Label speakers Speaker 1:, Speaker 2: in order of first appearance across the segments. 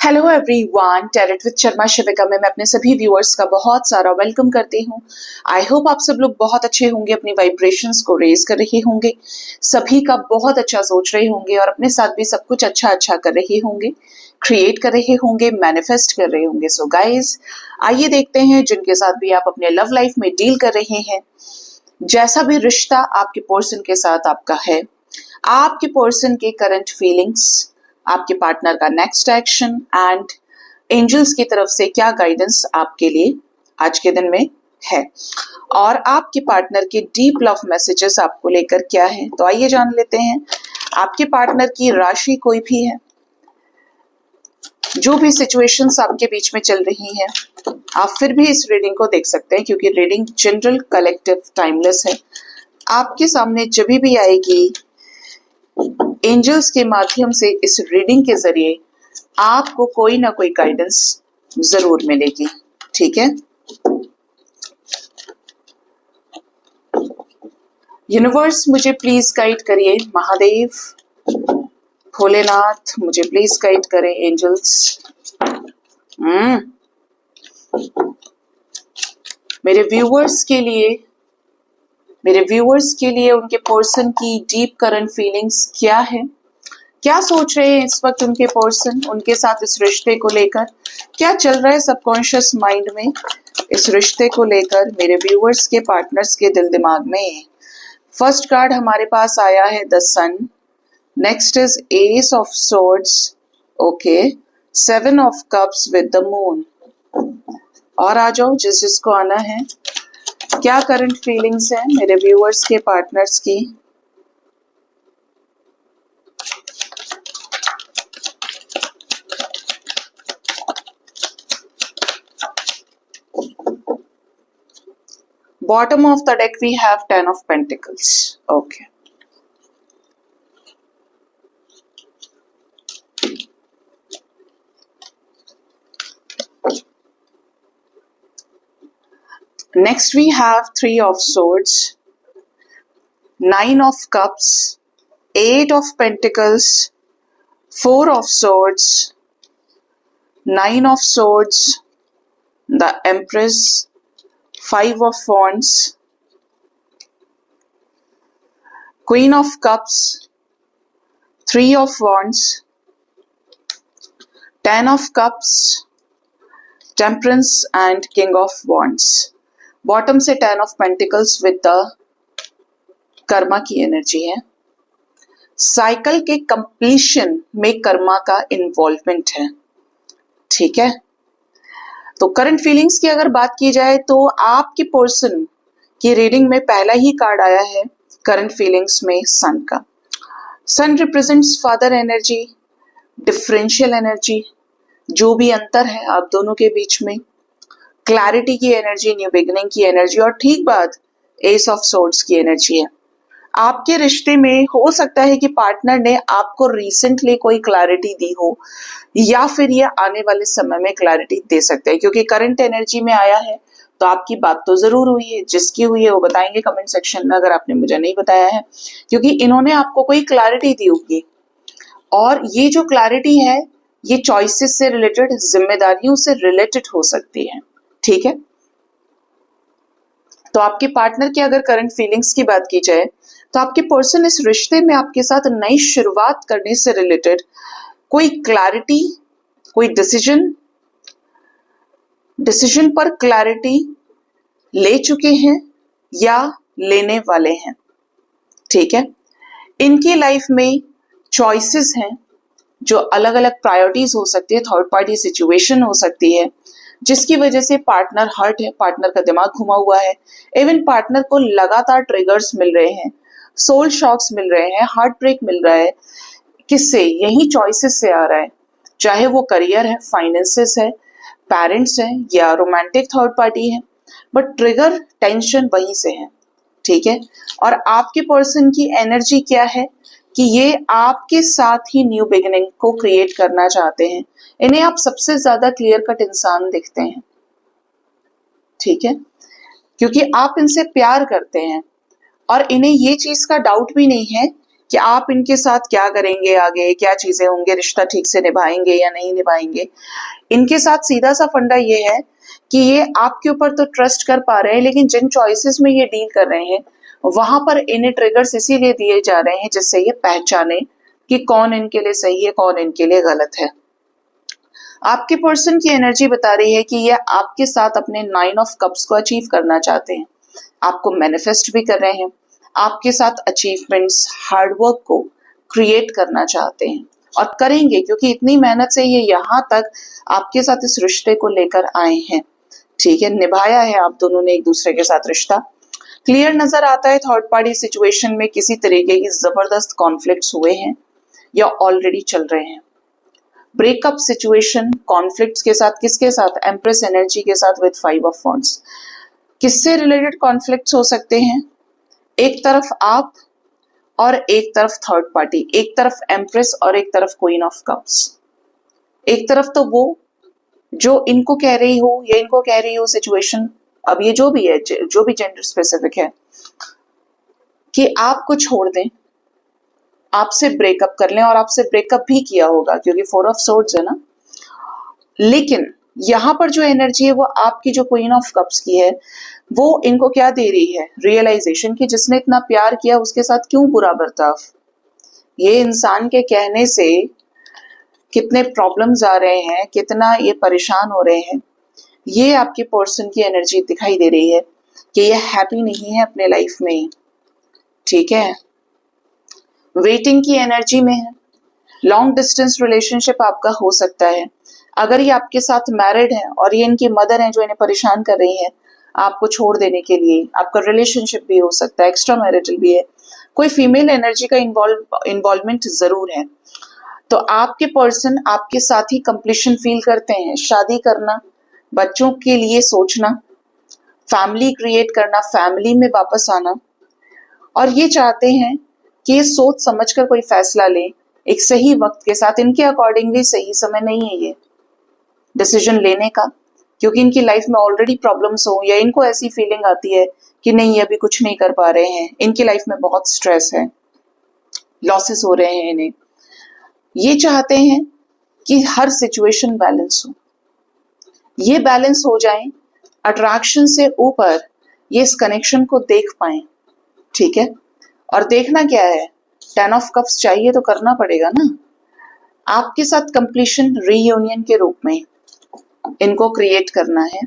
Speaker 1: Hello everyone, tarot with Sharma Shivika में मैं अपने सभी व्यूअर्स का बहुत सारा वेलकम करती हूँ। आई होप आप सब लोग बहुत अच्छे होंगे, अपनी वाइब्रेशंस को रेज कर रहे होंगे, सभी का बहुत अच्छा सोच रहे होंगे और अपने साथ भी सब कुछ अच्छा अच्छा कर रहे होंगे, क्रिएट कर रहे होंगे, मैनिफेस्ट कर रहे होंगे। सो गाइज, आइए देखते हैं जिनके साथ भी आप अपने लव लाइफ में डील कर रहे हैं, जैसा भी रिश्ता आपके पर्सन के साथ आपका है, आपके पर्सन के करंट फीलिंग्स, आपके पार्टनर का नेक्स्ट एक्शन एंड एंजल्स की तरफ से क्या गाइडेंस आपके लिए आज के दिन में है और आपके पार्टनर के डीप लव मैसेजेस आपको लेकर क्या है। तो आइए जान लेते हैं। आपके पार्टनर की राशि कोई भी है, जो भी सिचुएशंस आपके बीच में चल रही हैं, आप फिर भी इस रीडिंग को देख सकते हैं क्योंकि रीडिंग जनरल, कलेक्टिव, टाइमलेस है। आपके सामने जब भी आएगी एंजल्स के माध्यम से, इस रीडिंग के जरिए आपको कोई ना कोई गाइडेंस जरूर मिलेगी। ठीक है, यूनिवर्स मुझे प्लीज गाइड करिए, महादेव, भोलेनाथ मुझे प्लीज गाइड करें, एंजल्स। मेरे व्यूअर्स के लिए उनके पर्सन की डीप करंट फीलिंग्स क्या है, क्या सोच रहे हैं इस वक्त उनके पर्सन, उनके साथ इस रिश्ते को लेकर क्या चल रहा है सबकॉन्शियस माइंड में, इस रिश्ते को लेकर मेरे व्यूअर्स के, पार्टनर्स के दिल दिमाग में। फर्स्ट कार्ड हमारे पास आया है the sun, next is ace of swords, okay, seven of cups with the moon. और आ जाओ जिसको आना है, क्या करंट फीलिंग्स है मेरे व्यूअर्स के, पार्टनर्स की। Bottom of the deck we have 10 of Pentacles. Okay. Next we have 3 of Swords, 9 of Cups, 8 of Pentacles, 4 of Swords, 9 of Swords, the Empress, 5 of Wands, Queen of Cups, 3 of Wands, 10 of Cups, Temperance and King of Wands. Bottom से 10 of pentacles with the Karma की energy है। Cycle के completion में कर्मा का involvement है। ठीक है, तो करंट फीलिंग्स की अगर बात की जाए तो आपके पर्सन की रीडिंग में पहला ही कार्ड आया है करंट फीलिंग्स में सन का। Sun represents father energy, differential energy, जो भी अंतर है आप दोनों के बीच में, क्लैरिटी की एनर्जी, न्यू बिगिनिंग की एनर्जी, और ठीक बात एस ऑफ सोर्ड्स की एनर्जी है। आपके रिश्ते में हो सकता है कि पार्टनर ने आपको रिसेंटली कोई क्लैरिटी दी हो या फिर ये आने वाले समय में क्लैरिटी दे सकते हैं, क्योंकि करंट एनर्जी में आया है तो आपकी बात तो जरूर हुई है। जिसकी हुई है वो बताएंगे कमेंट सेक्शन में, अगर आपने मुझे नहीं बताया है, क्योंकि इन्होंने आपको कोई क्लैरिटी दी होगी और ये जो क्लैरिटी है ये चॉइसेस से रिलेटेड, जिम्मेदारियों से रिलेटेड हो सकती है। ठीक है, तो आपके पार्टनर की अगर करंट फीलिंग्स की बात की जाए तो आपके पर्सन इस रिश्ते में आपके साथ नई शुरुआत करने से रिलेटेड कोई क्लैरिटी, कोई डिसीजन पर क्लैरिटी ले चुके हैं या लेने वाले हैं। ठीक है, इनकी लाइफ में चॉइसेस हैं जो अलग अलग प्रायोरिटीज हो सकती है, थर्ड पार्टी सिचुएशन हो सकती है जिसकी वजह से पार्टनर हर्ट है, पार्टनर का दिमाग घुमा हुआ है, इवन पार्टनर को लगातार ट्रिगर्स मिल रहे हैं, सोल शॉक्स मिल रहे हैं, हार्ट ब्रेक मिल रहा है। किससे? यही चॉइसेस से आ रहा है, चाहे वो करियर है, फाइनेंसेस है, पेरेंट्स है या रोमांटिक थर्ड पार्टी है, बट ट्रिगर, टेंशन वहीं से है। ठीक है, और आपके पर्सन की एनर्जी क्या है कि ये आपके साथ ही न्यू बिगिनिंग को क्रिएट करना चाहते हैं। इन्हें आप सबसे ज्यादा क्लियर कट इंसान दिखते हैं। ठीक है, क्योंकि आप इनसे प्यार करते हैं और इन्हें ये चीज का डाउट भी नहीं है कि आप इनके साथ क्या करेंगे, आगे क्या चीजें होंगे, रिश्ता ठीक से निभाएंगे या नहीं निभाएंगे। इनके साथ सीधा सा फंडा ये है कि ये आपके ऊपर तो ट्रस्ट कर पा रहे हैं, लेकिन जिन चॉइसेस में ये डील कर रहे हैं वहां पर इन्हें ट्रिगर्स इसीलिए दिए जा रहे हैं जिससे ये पहचाने कि कौन इनके लिए सही है, कौन इनके लिए गलत है। आपके पर्सन की एनर्जी बता रही है कि ये आपके साथ अपने 9 ऑफ कप्स को अचीव करना चाहते हैं, आपको मैनिफेस्ट भी कर रहे हैं, आपके साथ अचीवमेंट्स, हार्डवर्क को क्रिएट करना चाहते हैं और करेंगे, क्योंकि इतनी मेहनत से ये यहाँ तक आपके साथ इस रिश्ते को लेकर आए हैं। ठीक है, निभाया है आप दोनों ने एक दूसरे के साथ रिश्ता। क्लियर नजर आता है थर्ड पार्टी सिचुएशन में किसी तरीके की जबरदस्त कॉन्फ्लिक्ट्स हुए हैं या ऑलरेडी चल रहे हैं। ब्रेकअप सिचुएशन कॉन्फ्लिक्ट्स के साथ, किसके साथ? एम्प्रेस एनर्जी के साथ विद 5 ऑफ वॉन्ड्स। किससे रिलेटेड कॉन्फ्लिक्ट्स हो सकते हैं? एक तरफ आप और एक तरफ थर्ड पार्टी, एक तरफ एम्प्रेस और एक तरफ क्वीन ऑफ कप्स। एक तरफ तो वो जो इनको कह रही हो या इनको कह रही हो सिचुएशन, अब ये जो भी है, जो भी जेंडर स्पेसिफिक है, कि आपको छोड़ दें, आपसे ब्रेकअप कर लें, और आपसे ब्रेकअप भी किया होगा क्योंकि 4 ऑफ सोर्ड्स है ना। लेकिन यहां पर जो एनर्जी है वो आपकी जो क्वीन ऑफ कप्स की है, वो इनको क्या दे रही है? रियलाइजेशन कि जिसने इतना प्यार किया उसके साथ क्यों बुरा बर्ताव। ये इंसान के कहने से कितने प्रॉब्लम्स आ रहे हैं, कितना ये परेशान हो रहे हैं, ये आपके पर्सन की एनर्जी दिखाई दे रही है कि ये हैप्पी नहीं है अपने लाइफ में। ठीक है, वेटिंग की एनर्जी में है। लॉन्ग डिस्टेंस रिलेशनशिप आपका हो सकता है। अगर ये आपके साथ मैरिड है और ये इनकी मदर है जो इन्हें परेशान कर रही है आपको छोड़ देने के लिए, आपका रिलेशनशिप भी हो सकता है, एक्स्ट्रा मैरिटल भी है, कोई फीमेल एनर्जी का इन्वॉल्वमेंट जरूर है। तो आपके पर्सन आपके साथ ही कंप्लीशन फील करते हैं। शादी करना, बच्चों के लिए सोचना, फैमिली क्रिएट करना, फैमिली में वापस आना, और ये चाहते हैं कि ये सोच समझकर कोई फैसला ले एक सही वक्त के साथ। इनके अकॉर्डिंगली सही समय नहीं है ये डिसीजन लेने का, क्योंकि इनकी लाइफ में ऑलरेडी प्रॉब्लम्स हो या इनको ऐसी फीलिंग आती है कि नहीं अभी कुछ नहीं कर पा रहे हैं, इनकी लाइफ में बहुत स्ट्रेस है, लॉसेस हो रहे हैं इन्हें। ये चाहते हैं कि हर सिचुएशन बैलेंस हो, ये बैलेंस हो जाए, अट्रैक्शन से ऊपर ये इस कनेक्शन को देख पाए। ठीक है, और देखना क्या है? 10 ऑफ कप्स चाहिए तो करना पड़ेगा ना। आपके साथ कंप्लीशन रीयूनियन के रूप में इनको क्रिएट करना है।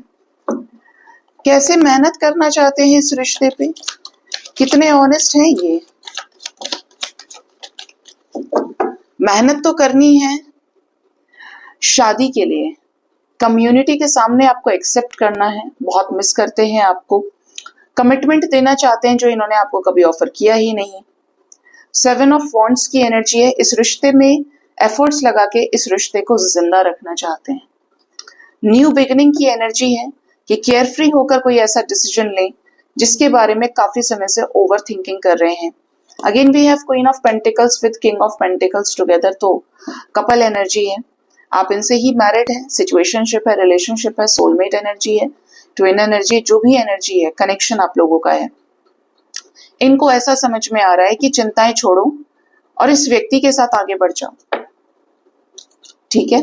Speaker 1: कैसे मेहनत करना चाहते हैं इस रिश्ते पे, कितने ऑनेस्ट हैं ये। मेहनत तो करनी है शादी के लिए, कम्युनिटी के सामने आपको एक्सेप्ट करना है, बहुत मिस करते हैं आपको, कमिटमेंट देना चाहते हैं जो इन्होंने आपको कभी ऑफर किया ही नहीं। 7 ऑफ वॉन्ड्स की एनर्जी है, इस रिश्ते में एफर्ट्स लगा के इस रिश्ते को जिंदा रखना चाहते हैं। न्यू बिगिनिंग की एनर्जी है कि केयरफ्री होकर कोई ऐसा डिसीजन लें जिसके बारे में काफी समय से ओवर थिंकिंग कर रहे हैं। Again we have queen of pentacles with king of pentacles together, तो कपल एनर्जी है। आप इनसे ही मैरिड है, सिचुएशनशिप है, रिलेशनशिप है, सोलमेट एनर्जी है, ट्विन एनर्जी, जो भी एनर्जी है, कनेक्शन आप लोगों का है। इनको ऐसा समझ में आ रहा है कि चिंताएं छोड़ो और इस व्यक्ति के साथ आगे बढ़ जाओ। ठीक है,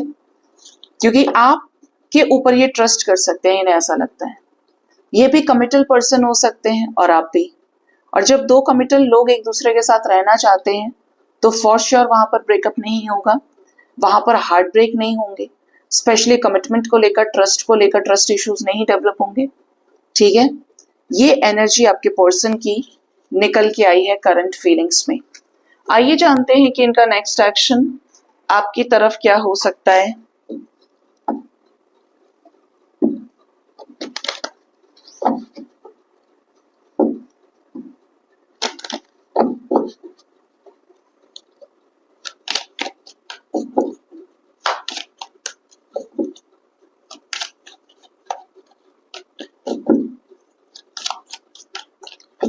Speaker 1: क्योंकि आप के ऊपर ये ट्रस्ट कर सकते हैं, इन्हें ऐसा लगता है। ये भी कमिटल पर्सन हो सकते हैं और आप भी। और जब दो कमिटल लोग एक दूसरे के साथ रहना चाहते हैं तो फॉर श्योर वहां पर ब्रेकअप नहीं होगा, वहां पर हार्ट ब्रेक नहीं होंगे, स्पेशली कमिटमेंट को लेकर, ट्रस्ट को लेकर ट्रस्ट इश्यूज नहीं डेवलप होंगे। ठीक है, ये एनर्जी आपके पर्सन की निकल के आई है करंट फीलिंग्स में। आइए जानते हैं कि इनका नेक्स्ट एक्शन आपकी तरफ क्या हो सकता है।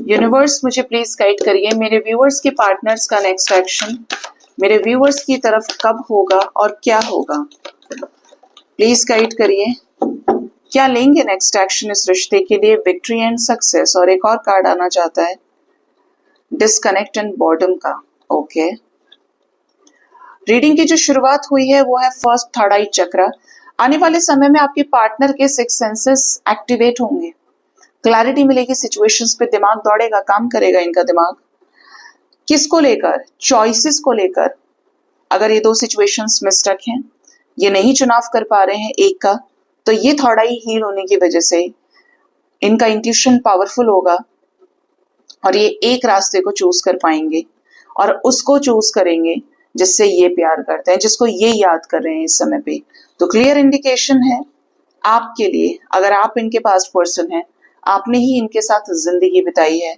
Speaker 1: यूनिवर्स मुझे प्लीज गाइड करिए, मेरे व्यूअर्स के पार्टनर्स का नेक्स्ट एक्शन मेरे व्यूअर्स की तरफ कब होगा और क्या होगा। प्लीज गाइड करिए, क्या लेंगे नेक्स्ट एक्शन इस रिश्ते के लिए? विक्ट्री एंड सक्सेस, और एक और कार्ड आना चाहता है डिस्कनेक्ट एंड बॉर्डम का। ओके, रीडिंग की जो शुरुआत हुई है वो है फर्स्ट थर्ड आई चक्र। आने वाले समय में आपके पार्टनर के सिक्स सेंसेस एक्टिवेट होंगे, क्लैरिटी मिलेगी सिचुएशंस पे, दिमाग दौड़ेगा, काम करेगा इनका दिमाग। किसको लेकर? चॉइसेस को लेकर। अगर ये दो सिचुएशंस में स्टक हैं, ये नहीं चुनाव कर पा रहे हैं एक का, तो ये थर्ड आई हील होने की वजह से इनका इंट्यूशन पावरफुल होगा और ये एक रास्ते को चूज कर पाएंगे और उसको चूज करेंगे जिससे ये प्यार करते हैं, जिसको ये याद कर रहे हैं इस समय पे। तो क्लियर इंडिकेशन है आपके लिए, अगर आप इनके पास्ट पर्सन हैं, आपने ही इनके साथ जिंदगी बिताई है,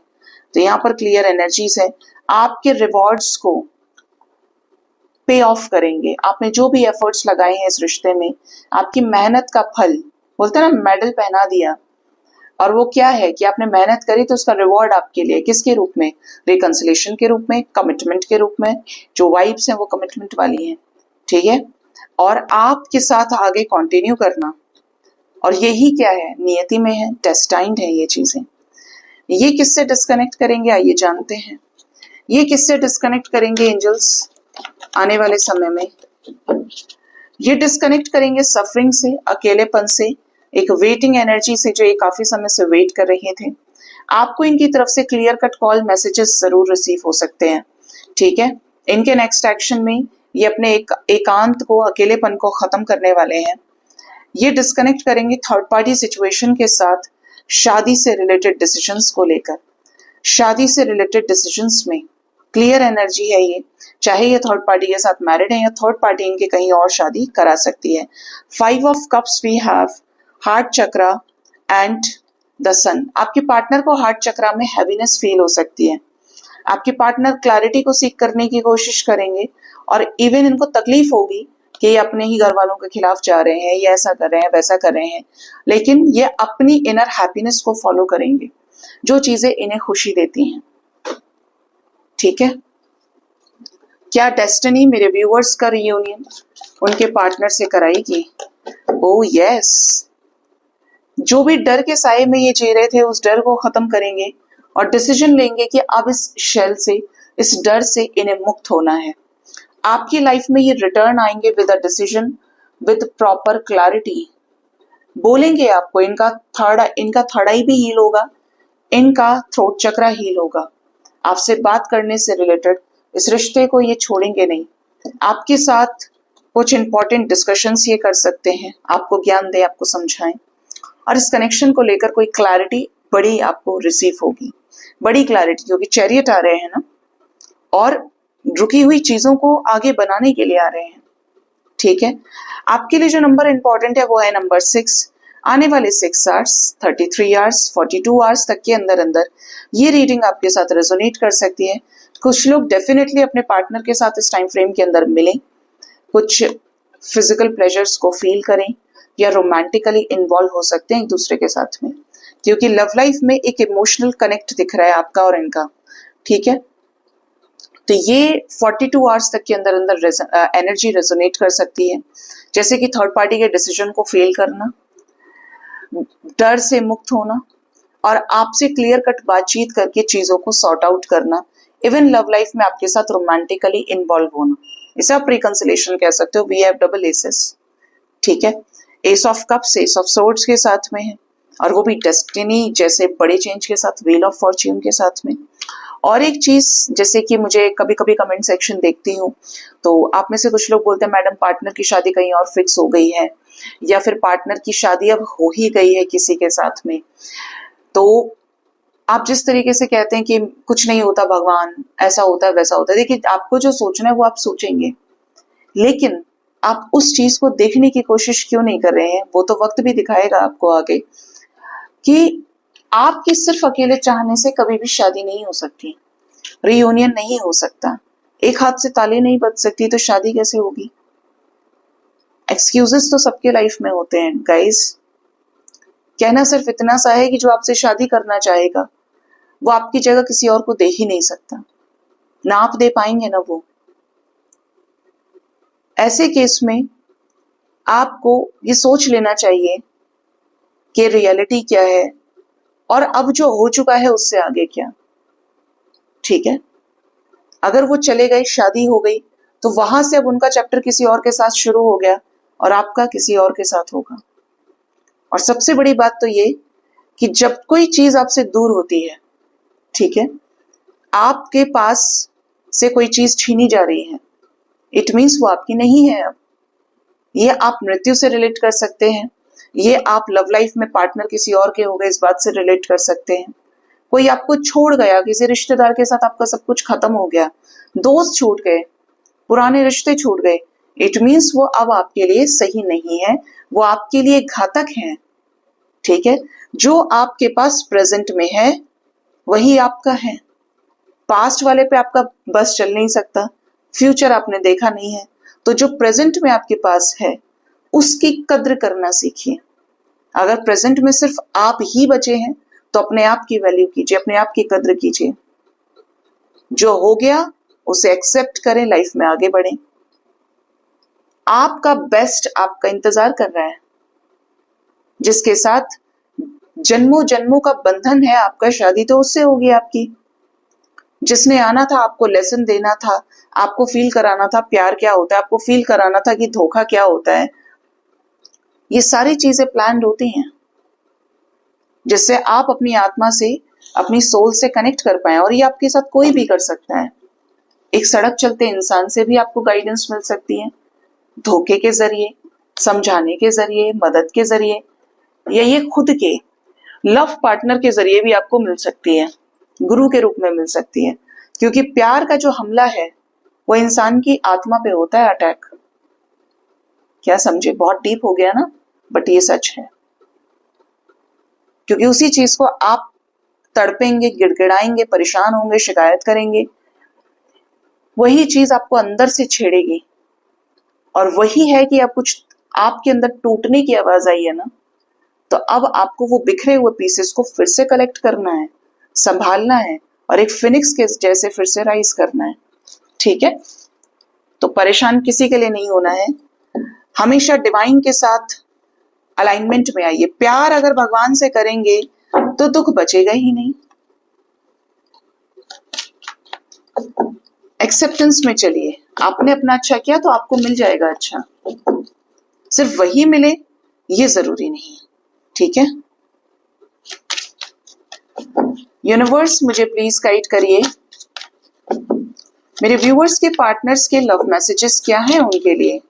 Speaker 1: तो यहाँ पर क्लियर एनर्जीज है, आपके रिवॉर्ड्स को पे ऑफ करेंगे। आपने जो भी एफर्ट्स लगाए हैं इस रिश्ते में, आपकी मेहनत का फल, बोलते हैं ना मेडल पहना दिया, और वो क्या है कि आपने मेहनत करी तो उसका रिवॉर्ड आपके लिए किसके रूप में? रिकंसिलेशन के रूप में, कमिटमेंट के रूप में। जो वाइब्स हैं वो कमिटमेंट वाली हैं, ठीक है, और आपके साथ आगे कंटिन्यू करना। और यही क्या है, नियति में है, डेस्टाइन्ड है ये चीजें। ये किससे डिस्कनेक्ट करेंगे आइए जानते हैं। ये किससे डिस्कनेक्ट करेंगे एंजल्स आने वाले समय में? ये डिस्कनेक्ट करेंगे सफरिंग से, अकेलेपन से, एक वेटिंग एनर्जी से, जो ये काफी समय से वेट कर रहे थे। आपको इनकी तरफ से क्लियर कट कॉल मैसेजेस जरूर रिसीव हो सकते हैं, ठीक है। इनके नेक्स्ट एक्शन में ये अपने एकांत को, अकेलेपन को खत्म करने वाले हैं। ये डिस्कनेक्ट करेंगे थर्ड पार्टी सिचुएशन के साथ, शादी से रिलेटेड डिसीजंस को लेकर। शादी से रिलेटेड डिसीजंस में क्लियर एनर्जी है ये, चाहे ये थर्ड पार्टी के साथ मैरिड है या थर्ड पार्टी इनके कहीं और शादी करा सकती है। 5 of cups we have heart chakra and the sun. आपके पार्टनर को हार्ट चक्रा में हैवीनेस फील हो सकती है। आपके पार्टनर क्लैरिटी को सीख करने की कोशिश करेंगे और इवन इनको तकलीफ होगी कि ये अपने ही घर वालों के खिलाफ जा रहे हैं, ये ऐसा कर रहे हैं, वैसा कर रहे हैं, लेकिन ये अपनी इनर हैप्पीनेस को फॉलो करेंगे, जो चीजें इन्हें खुशी देती हैं, ठीक है। क्या डेस्टिनी मेरे व्यूअर्स का रियूनियन उनके पार्टनर से कराएगी? Oh yes. जो भी डर के साए में ये जी रहे थे, उस डर को खत्म करेंगे और डिसीजन लेंगे कि अब इस शेल से, इस डर से इन्हें मुक्त होना है। आपकी लाइफ में ये रिटर्न आएंगे with a decision, with proper clarity. बोलेंगे आपको, इनका थर्ड आई भी हील होगा, इनका थ्रोट चक्रा हील होगा। आपसे बात करने से रिलेटेड इस रिश्ते को ये छोड़ेंगे नहीं। आपके साथ कुछ इंपॉर्टेंट डिस्कशंस ये कर सकते हैं, आपको ज्ञान दे, आपको समझाएं, और इस कनेक्शन को लेकर कोई क्लैरिटी बड़ी आपको रिसीव होगी, बड़ी क्लैरिटी, क्योंकि चैरियट आ रहे हैं ना, और रुकी हुई चीजों को आगे बनाने के लिए आ रहे हैं, ठीक है। आपके लिए जो नंबर इंपॉर्टेंट है वो है नंबर 6। आने वाले 6 आवर्स, 33 आवर्स, 42 आवर्स तक के अंदर अंदर ये रीडिंग आपके साथ रेजोनेट कर सकती है। कुछ लोग डेफिनेटली अपने पार्टनर के साथ इस टाइम फ्रेम के अंदर मिलें, कुछ फिजिकल प्लेजर्स को फील करें, या रोमांटिकली इन्वॉल्व हो सकते हैं एक दूसरे के साथ में, क्योंकि लव लाइफ में एक इमोशनल कनेक्ट दिख रहा है आपका और इनका, ठीक है। तो ये 42 आवर्स तक के अंदर अंदर एनर्जी रेजोनेट कर सकती है, जैसे कि थर्ड पार्टी के डिसीजन को फेल करना, डर से मुक्त होना, और आपसे क्लियर कट बातचीत करके चीजों को सॉर्ट आउट करना, इवन लव लाइफ में आपके साथ रोमांटिकली इन्वॉल्व होना। इसे आप रिकंसिलेशन कह सकते हो। वी हैव डबल एसेस, ठीक है। S of cups, S of swords के साथ में है, और वो भी डेस्टिनी जैसे बड़े चेंज के साथ, व्हील ऑफ फॉर्च्यून के साथ में। और एक चीज, जैसे कि मुझे कभी कभी कमेंट सेक्शन देखती हूँ, तो आप में से कुछ लोग बोलते हैं मैडम पार्टनर की शादी कहीं और फिक्स हो गई है, या फिर पार्टनर की शादी अब हो ही गई है किसी के साथ में। तो आप जिस तरीके से कहते हैं कि कुछ नहीं होता भगवान, ऐसा होता है वैसा होता है, देखिए आपको जो सोचना है वो आप सोचेंगे, लेकिन आप उस चीज को देखने की कोशिश क्यों नहीं कर रहे हैं? वो तो वक्त भी दिखाएगा आपको आगे कि आपके सिर्फ अकेले चाहने से कभी भी शादी नहीं हो सकती, रियूनियन नहीं हो सकता, एक हाथ से ताली नहीं बज सकती, तो शादी कैसे होगी? एक्सक्यूजेस तो सबके लाइफ में होते हैं गाइस। कहना सिर्फ इतना सा है कि जो आपसे शादी करना चाहेगा वो आपकी जगह किसी और को दे ही नहीं सकता, ना आप दे पाएंगे ना वो। ऐसे केस में आपको ये सोच लेना चाहिए कि रियलिटी क्या है, और अब जो हो चुका है उससे आगे क्या, ठीक है। अगर वो चले गए, शादी हो गई, तो वहां से अब उनका चैप्टर किसी और के साथ शुरू हो गया और आपका किसी और के साथ होगा। और सबसे बड़ी बात तो ये कि जब कोई चीज आपसे दूर होती है, ठीक है, आपके पास से कोई चीज छीनी जा रही है, इट मीन्स वो आपकी नहीं है अब। ये आप मृत्यु से रिलेट कर सकते हैं, ये आप लव लाइफ में पार्टनर किसी और के हो गए इस बात से रिलेट कर सकते हैं, कोई आपको छोड़ गया, किसी रिश्तेदार के साथ आपका सब कुछ खत्म हो गया, दोस्त छूट गए, पुराने रिश्ते छूट गए, इट मीन्स वो अब आपके लिए सही नहीं है, वो आपके लिए घातक है। ठीक है, जो आपके पास प्रेजेंट में है वही आपका है, पास्ट वाले पे आपका बस चल नहीं सकता, फ्यूचर आपने देखा नहीं है, तो जो प्रेजेंट में आपके पास है उसकी कद्र करना सीखिए। अगर प्रेजेंट में सिर्फ आप ही बचे हैं तो अपने आप की वैल्यू कीजिए, अपने आप की कद्र कीजिए। जो हो गया उसे एक्सेप्ट करें, लाइफ में आगे बढ़ें। आपका बेस्ट आपका इंतजार कर रहा है, जिसके साथ जन्मों जन्मों का बंधन है आपका, शादी तो उससे होगी आपकी, जिसने आना था आपको लेसन देना था, आपको फील कराना था प्यार क्या होता है, आपको फील कराना था कि धोखा क्या होता है। ये सारी चीजें प्लान्ड होती हैं जिससे आप अपनी आत्मा से, अपनी सोल से कनेक्ट कर पाए, और ये आपके साथ कोई भी कर सकता है। एक सड़क चलते इंसान से भी आपको गाइडेंस मिल सकती है, धोखे के जरिए, समझाने के जरिए, मदद के जरिए, या ये खुद के लव पार्टनर के जरिए भी आपको मिल सकती है, गुरु के रूप में मिल सकती है। क्योंकि प्यार का जो हमला है वो इंसान की आत्मा पे होता है, अटैक। क्या समझे? बहुत डीप हो गया ना, बट ये सच है। क्योंकि उसी चीज को आप तड़पेंगे, गिड़गिड़ाएंगे, परेशान होंगे, शिकायत करेंगे, वही चीज आपको अंदर से छेड़ेगी। और वही है कि अब कुछ आपके अंदर टूटने की आवाज आई है ना, तो अब आपको वो बिखरे हुए पीसेस को फिर से कलेक्ट करना है, संभालना है, और एक फिनिक्स के जैसे फिर से राइज करना है। ठीक है, तो परेशान किसी के लिए नहीं होना है, हमेशा डिवाइन के साथ अलाइनमेंट में आइए। प्यार अगर भगवान से करेंगे तो दुख बचेगा ही नहीं। एक्सेप्टेंस में चलिए, आपने अपना अच्छा किया तो आपको मिल जाएगा अच्छा, सिर्फ वही मिले ये जरूरी नहीं है। ठीक है, यूनिवर्स मुझे प्लीज गाइड करिए, मेरे व्यूअर्स के पार्टनर्स के लव मैसेजेस क्या हैं उनके लिए।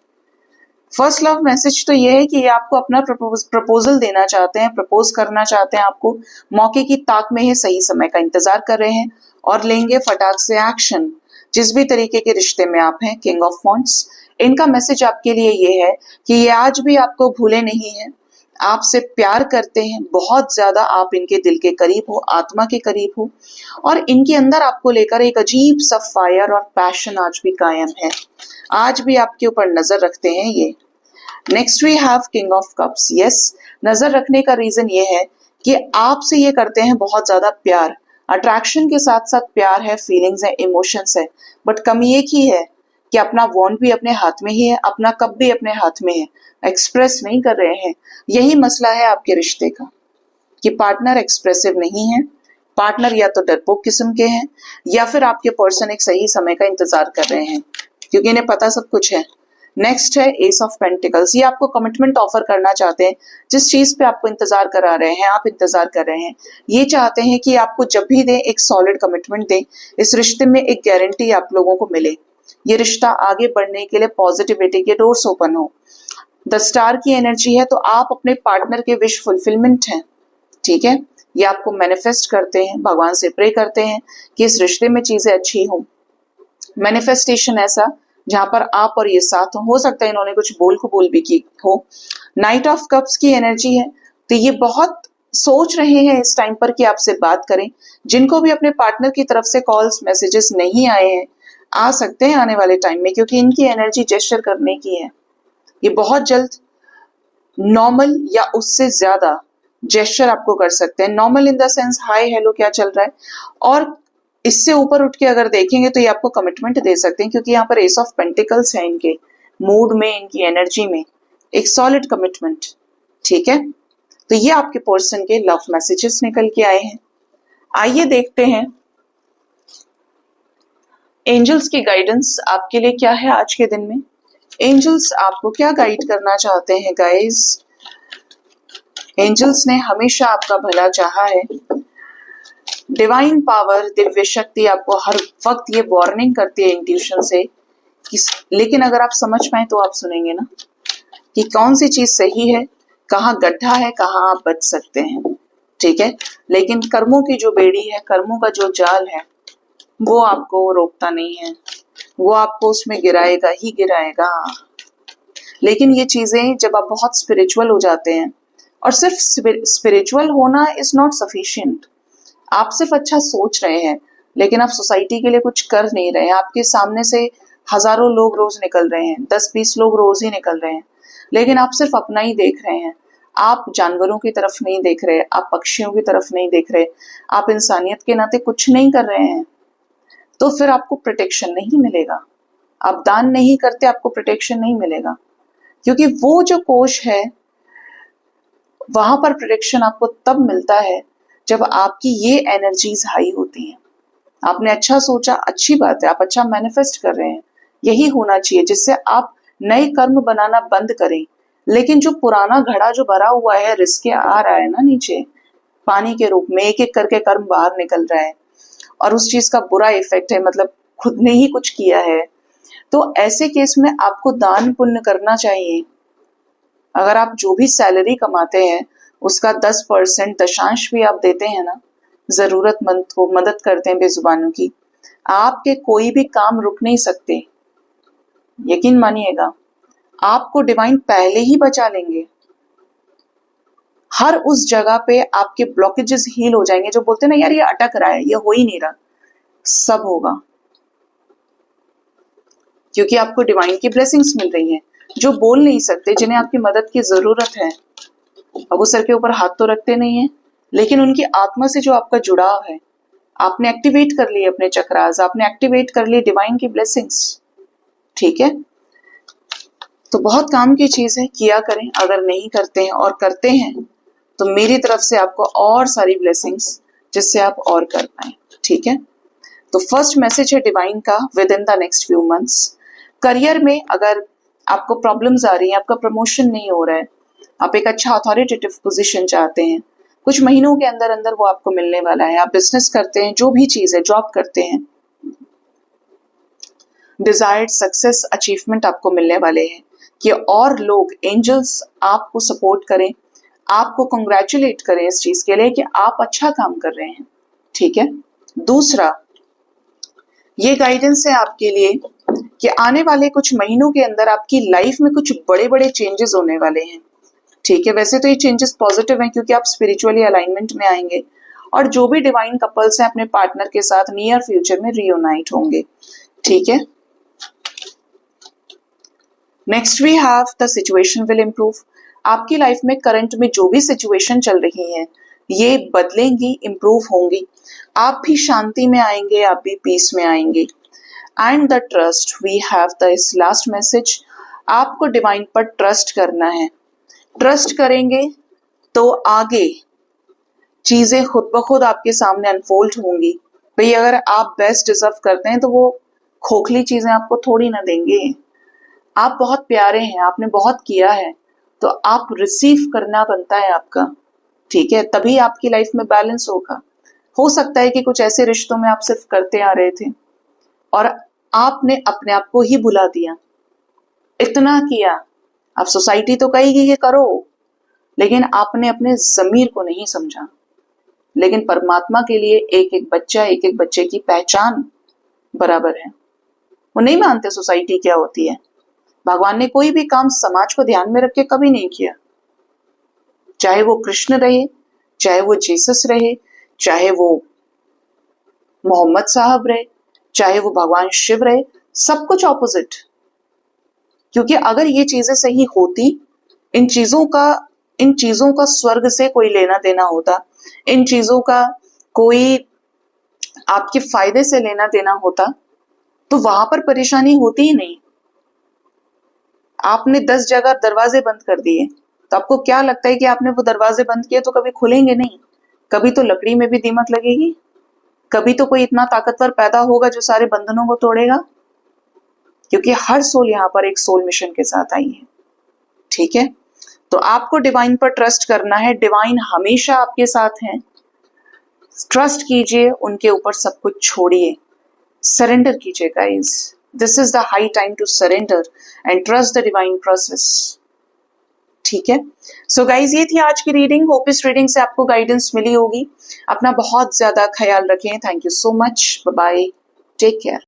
Speaker 1: फर्स्ट लव मैसेज तो ये है कि ये आपको अपना प्रपोजल देना चाहते हैं, प्रपोज करना चाहते हैं, आपको मौके की ताक में है, सही समय का इंतजार कर रहे हैं और लेंगे फटाक से एक्शन। जिस भी तरीके के रिश्ते में आप हैं, किंग ऑफ वॉन्ड्स, इनका मैसेज आपके लिए ये है कि ये आज भी आपको भूले नहीं है, आपसे प्यार करते हैं बहुत ज्यादा, आप इनके दिल के करीब हो, आत्मा के करीब हो, और इनके अंदर आपको लेकर एक अजीब सा फायर और पैशन आज भी कायम है, आज भी आपके ऊपर नजर रखते हैं ये। Next we have king of cups. Yes, नजर रखने का रीजन ये है कि आपसे ये करते हैं बहुत ज्यादा प्यार, अट्रैक्शन के साथ साथ प्यार है, फीलिंग्स है, इमोशंस है, बट कमी एक ही है कि अपना वॉन्ड भी अपने हाथ में ही है, अपना कप भी अपने हाथ में है, एक्सप्रेस नहीं कर रहे हैं। यही मसला है आपके रिश्ते का कि पार्टनर एक्सप्रेसिव नहीं है, पार्टनर या तो डरपोक किस्म के हैं, या फिर आपके पर्सन एक सही समय का इंतजार कर रहे हैं क्योंकि इन्हें पता सब कुछ है। नेक्स्ट है एस ऑफ पेंटिकल्स। ये आपको कमिटमेंट ऑफर करना चाहते हैं, जिस चीज पे आपको इंतजार करा रहे हैं, आप इंतजार कर रहे हैं, ये चाहते हैं कि आपको जब भी दें एक सॉलिड कमिटमेंट दें, इस रिश्ते में एक गारंटी आप लोगों को मिले, ये रिश्ता आगे बढ़ने के लिए पॉजिटिविटी के डोर्स ओपन हो। द स्टार की एनर्जी है, तो आप अपने पार्टनर के विश फुलफिलमेंट हैं। ठीक है, ये आपको मैनिफेस्ट करते हैं, भगवान से प्रे करते हैं कि इस रिश्ते में चीजें अच्छी हो। मैनिफेस्टेशन ऐसा जहां पर आप और ये साथ हो सकता है इन्होंने कुछ बोल कबूल भी की हो। नाइट ऑफ कप्स की एनर्जी है, तो ये बहुत सोच रहे हैं इस टाइम पर कि आपसे बात करें। जिनको भी अपने पार्टनर की तरफ से कॉल्स मैसेजेस नहीं आए हैं, आ सकते हैं आने वाले टाइम में, क्योंकि इनकी एनर्जी जेस्चर करने की है। ये बहुत जल्द नॉर्मल या उससे ज्यादा जेस्चर आपको कर सकते हैं। Normal in the sense hi hello क्या चल रहा है, और इससे ऊपर उठ के अगर देखेंगे तो ये आपको कमिटमेंट दे सकते हैं, क्योंकि यहाँ पर एस ऑफ पेंटिकल्स है इनके मूड में, इनकी एनर्जी में एक सॉलिड कमिटमेंट। ठीक है, तो ये आपके पर्सन के लव मैसेजेस निकल के आए हैं। आइए देखते हैं एंजल्स की गाइडेंस आपके लिए क्या है आज के दिन में? एंजल्स आपको क्या गाइड करना चाहते हैं गाइस? एंजल्स ने हमेशा आपका भला चाहा है। डिवाइन पावर, दिव्य शक्ति आपको हर वक्त ये वार्निंग करती है इंट्यूशन से कि, लेकिन अगर आप समझ पाए तो आप सुनेंगे ना कि कौन सी चीज सही है, कहाँ गड्ढा है, कहाँ आप बच सकते हैं। ठीक है, लेकिन कर्मों की जो बेड़ी है, कर्मों का जो जाल है, वो आपको रोकता नहीं है, वो आपको उसमें गिराएगा ही गिराएगा। लेकिन ये चीजें जब आप बहुत स्पिरिचुअल हो जाते हैं, और सिर्फ स्पिरिचुअल होना इज नॉट सफिशिएंट। आप सिर्फ अच्छा सोच रहे हैं लेकिन आप सोसाइटी के लिए कुछ कर नहीं रहे हैं। आपके सामने से हजारों लोग रोज निकल रहे हैं, 10-20 लोग रोज ही निकल रहे हैं, लेकिन आप सिर्फ अपना ही देख रहे हैं। आप जानवरों की तरफ नहीं देख रहे, आप पक्षियों की तरफ नहीं देख रहे, आप इंसानियत के नाते कुछ नहीं कर रहे हैं, तो फिर आपको प्रोटेक्शन नहीं मिलेगा। आप दान नहीं करते, आपको प्रोटेक्शन नहीं मिलेगा, क्योंकि वो जो कोश है वहां पर प्रोटेक्शन आपको तब मिलता है जब आपकी ये एनर्जीज हाई होती हैं। आपने अच्छा सोचा, अच्छी बात है, आप अच्छा मैनिफेस्ट कर रहे हैं, यही होना चाहिए, जिससे आप नए कर्म बनाना बंद करें। लेकिन जो पुराना घड़ा जो भरा हुआ है, रिस्क आ रहा है ना नीचे पानी के रूप में, एक एक करके कर्म बाहर निकल रहा है और उस चीज का बुरा इफेक्ट है, मतलब खुद ने ही कुछ किया है, तो ऐसे केस में आपको दान पुण्य करना चाहिए। अगर आप जो भी सैलरी कमाते हैं उसका 10% दशांश भी आप देते हैं ना, जरूरतमंद को मदद करते हैं बेजुबानों की, आपके कोई भी काम रुक नहीं सकते। यकीन मानिएगा, आपको डिवाइन पहले ही बचा लेंगे। हर उस जगह पे आपके ब्लॉकेजेस हील हो जाएंगे। जो बोलते हैं ना यार ये अटक रहा है, ये हो ही नहीं रहा, सब होगा, क्योंकि आपको डिवाइन की ब्लेसिंग्स मिल रही हैं। जो बोल नहीं सकते, जिन्हें आपकी मदद की जरूरत है, अब वो सर के ऊपर हाथ तो रखते नहीं है, लेकिन उनकी आत्मा से जो आपका जुड़ाव है, आपने एक्टिवेट कर लिए अपने चक्रास, आपने एक्टिवेट कर लिए डिवाइन की ब्लेसिंग्स। ठीक है, तो बहुत काम की चीज है, किया करें। अगर नहीं करते हैं और करते हैं तो मेरी तरफ से आपको और सारी ब्लेसिंग्स, जिससे आप और कर पाए। ठीक है, तो फर्स्ट मैसेज है डिवाइन का, with in the next few months career में अगर आपको प्रॉब्लम्स आ रही हैं, आपका प्रमोशन नहीं हो रहा है, आप एक अच्छा अथॉरिटेटिव पोजीशन चाहते हैं, कुछ महीनों के अंदर अंदर वो आपको मिलने वाला है। आप बिजनेस करते हैं, जो भी चीज है, जॉब करते हैं, डिजायर्ड सक्सेस अचीवमेंट आपको मिलने वाले हैं कि और लोग एंजल्स आपको सपोर्ट करें, आपको कंग्रेचुलेट करें इस चीज के लिए कि आप अच्छा काम कर रहे हैं। ठीक है, दूसरा ये गाइडेंस है आपके लिए कि आने वाले कुछ महीनों के अंदर आपकी लाइफ में कुछ बड़े बड़े चेंजेस होने वाले हैं। ठीक है, वैसे तो ये चेंजेस पॉजिटिव हैं क्योंकि आप स्पिरिचुअली अलाइनमेंट में आएंगे और जो भी डिवाइन कपल्स हैं अपने पार्टनर के साथ नियर फ्यूचर में रियूनाइट होंगे। ठीक है, next we have the situation will improve. आपकी लाइफ में करंट में जो भी सिचुएशन चल रही है ये बदलेंगी, इम्प्रूव होंगी, आप भी शांति में आएंगे, आप भी पीस में आएंगे। And the trust, we have this last message, आपको डिवाइन पर ट्रस्ट करना है। ट्रस्ट करेंगे तो आगे चीजें खुद ब खुद आपके सामने अनफोल्ड होंगी। भाई अगर आप बेस्ट डिजर्व करते हैं तो वो खोखली चीजें आपको थोड़ी ना देंगे। आप बहुत प्यारे हैं, आपने बहुत किया है, तो आप रिसीव करना बनता है आपका। ठीक है, तभी आपकी लाइफ में बैलेंस होगा। हो सकता है कि कुछ ऐसे रिश्तों में आप सिर्फ करते आ रहे थे और आपने अपने आप को ही भुला दिया, इतना किया। अब सोसाइटी तो कहेगी ये करो, लेकिन आपने अपने जमीर को नहीं समझा। लेकिन परमात्मा के लिए एक एक बच्चा, एक एक बच्चे की पहचान बराबर है। वो नहीं मानते सोसाइटी क्या होती है। भगवान ने कोई भी काम समाज को ध्यान में रख के कभी नहीं किया, चाहे वो कृष्ण रहे, चाहे वो जीसस रहे, चाहे वो मोहम्मद साहब रहे, चाहे वो भगवान शिव रहे, सब कुछ ऑपोजिट। क्योंकि अगर ये चीजें सही होती, इन चीजों का स्वर्ग से कोई लेना देना होता, इन चीजों का कोई आपके फायदे से लेना देना होता, तो वहां पर परेशानी होती ही नहीं। आपने 10 जगह दरवाजे बंद कर दिए, तो आपको क्या लगता है कि आपने वो दरवाजे बंद किए तो कभी खुलेंगे नहीं? कभी तो लकड़ी में भी दीमक लगेगी। कभी तो कोई इतना ताकतवर पैदा होगा जो सारे बंधनों को तोड़ेगा, क्योंकि हर सोल यहाँ पर एक सोल मिशन के साथ आई है। ठीक है, तो आपको डिवाइन पर ट्रस्ट करना है, डिवाइन हमेशा आपके साथ हैं। ट्रस्ट कीजिए, उनके ऊपर सब कुछ छोड़िए, सरेंडर कीजिए guys. This is the high time to surrender and trust the divine process. ठीक है, सो गाइज ये थी आज की रीडिंग। होप इस रीडिंग से आपको गाइडेंस मिली होगी। अपना बहुत ज्यादा ख्याल रखें। Thank you so much, bye bye, take care.